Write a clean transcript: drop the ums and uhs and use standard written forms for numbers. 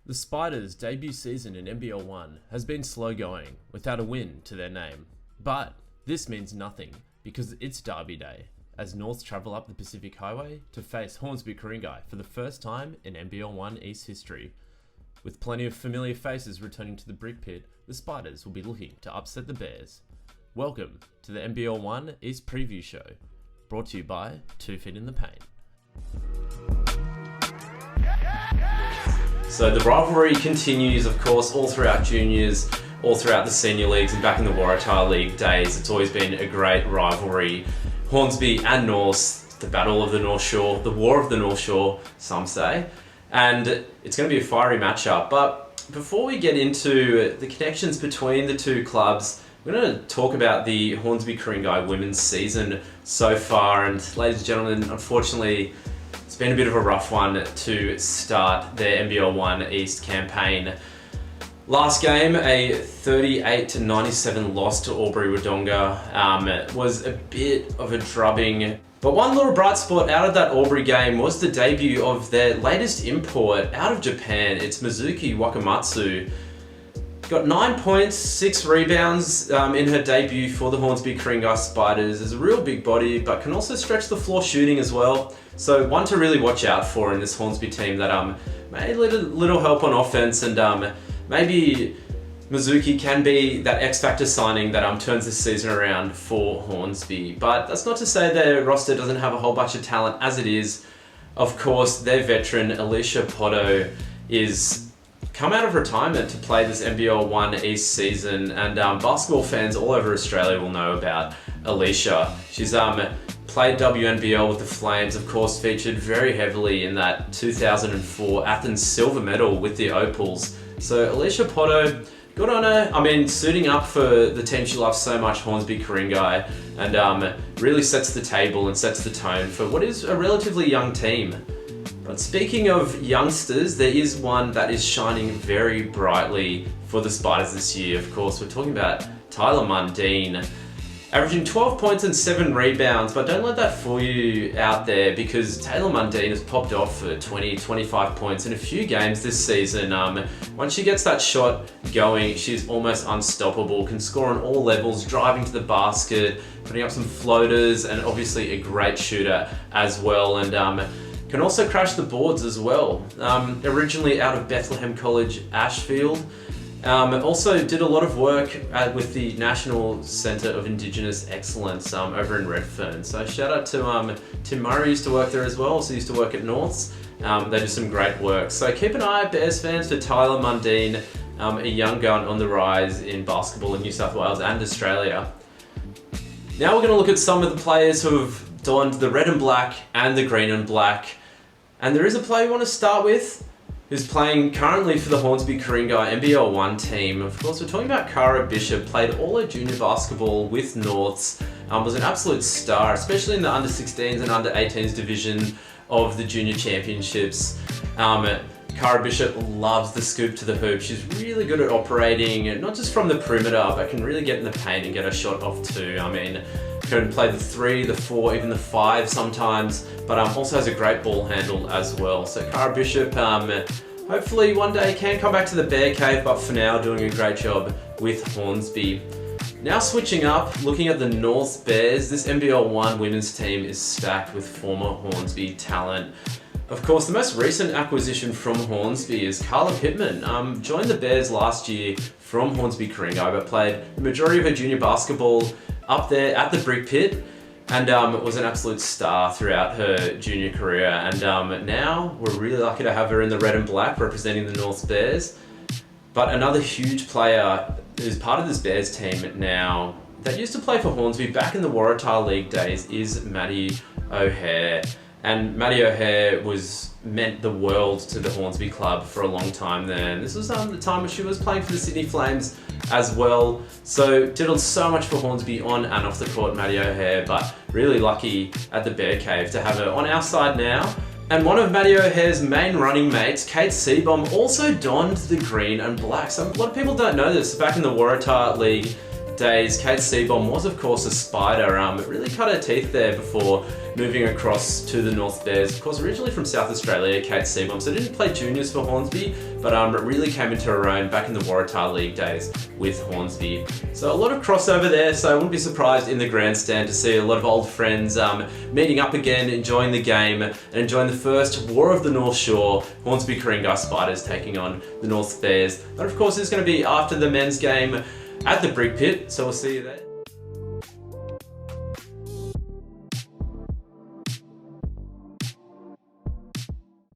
The Spiders' debut season in NBL 1 has been slow going, without a win to their name. But this means nothing, because it's Derby Day, as Norths travel up the Pacific Highway to face Hornsby Spiders for the first time in NBL 1 East history. With plenty of familiar faces returning to the Brick Pit, the Spiders will be looking to upset the Bears. Welcome to the NBL 1 East Preview Show, brought to you by 2 Feet in the Paint. So the rivalry continues, of course, all throughout juniors, all throughout the senior leagues, and back in the Waratah League days. It's always been a great rivalry. Hornsby and Norths, the Battle of the North Shore, the War of the North Shore, some say. And it's going to be a fiery matchup. But before we get into the connections between the two clubs, we're going to talk about the Hornsby Spiders women's season so far. And ladies and gentlemen, unfortunately, it's been a bit of a rough one to start their NBL 1 East campaign. Last game, a 38-97 loss to Albury Wodonga, was a bit of a drubbing. But one little bright spot out of that Albury game was the debut of their latest import out of Japan. It's Mizuki Wakamatsu. Got 9 points, 6 rebounds in her debut for the Hornsby Spiders. Is a real big body, but can also stretch the floor shooting as well. So one to really watch out for in this Hornsby team that may need a little help on offense, and maybe Mizuki can be that X-Factor signing that turns this season around for Hornsby. But that's not to say their roster doesn't have a whole bunch of talent as it is. Of course, their veteran Alicia Poto is come out of retirement to play this NBL 1 East season, and basketball fans all over Australia will know about Alicia. She's played WNBL with the Flames, of course, featured very heavily in that 2004 Athens silver medal with the Opals. So Alicia Poto, good on her. I mean, suiting up for the team she loves so much, Hornsby Spiders, and really sets the table and sets the tone for what is a relatively young team. But speaking of youngsters, there is one that is shining very brightly for the Spiders this year. Of course, we're talking about Tyler Mundine, averaging 12 points and 7 rebounds, but don't let that fool you out there, because Taylor Mundine has popped off for 20, 25 points in a few games this season. Once she gets that shot going, she's almost unstoppable, can score on all levels, driving to the basket, putting up some floaters, and obviously a great shooter as well, and can also crash the boards as well. Originally out of Bethlehem College, Ashfield. Also did a lot of work with the National Centre of Indigenous Excellence over in Redfern. So shout out to Tim Murray, used to work there as well, so used to work at Norths. They do some great work. So keep an eye, Bears fans, for Tyler Mundine, a young gun on the rise in basketball in New South Wales and Australia. Now we're going to look at some of the players who have donned the red and black and the green and black. And there is a player we want to start with, who's playing currently for the Hornsby Spiders NBL 1 team. Of course, we're talking about Cara Bishop, played all her junior basketball with Norths, was an absolute star, especially in the under-16s and under-18s division of the junior championships. Cara Bishop loves the scoop to the hoop. She's really good at operating, not just from the perimeter, but can really get in the paint and get a shot off too. I mean, can play the 3, the 4, even the 5 sometimes, but also has a great ball handle as well. So Cara Bishop, hopefully one day can come back to the Bear Cave, but for now doing a great job with Hornsby. Now switching up, looking at the North Bears, this NBL 1 women's team is stacked with former Hornsby talent. Of course, the most recent acquisition from Hornsby is Carla Pittman. Joined the Bears last year from Hornsby Spiders, but played the majority of her junior basketball up there at the Brick Pit, and was an absolute star throughout her junior career. And now we're really lucky to have her in the red and black representing the North Bears. But another huge player who's part of this Bears team now that used to play for Hornsby back in the Waratah League days is Maddie O'Hare. And Maddie O'Hare meant the world to the Hornsby club for a long time there. And this was the time when she was playing for the Sydney Flames as well. So did so much for Hornsby on and off the court, Maddie O'Hare, but really lucky at the Bear Cave to have her on our side now. And one of Maddie O'Hare's main running mates, Kate Seabom, also donned the green and black. So a lot of people don't know this. Back in the Waratah League, days, Kate Seabom was of course a Spider. It really cut her teeth there before moving across to the North Bears. Of course, originally from South Australia, Kate Seabom, so didn't play juniors for Hornsby, but really came into her own back in the Waratah League days with Hornsby. So a lot of crossover there, so I wouldn't be surprised in the grandstand to see a lot of old friends meeting up again, enjoying the game, and enjoying the first War of the North Shore, Hornsby Ku-ring-gai Spiders taking on the North Bears. But of course, it's going to be after the men's game at the Brick Pit, so we'll see you there.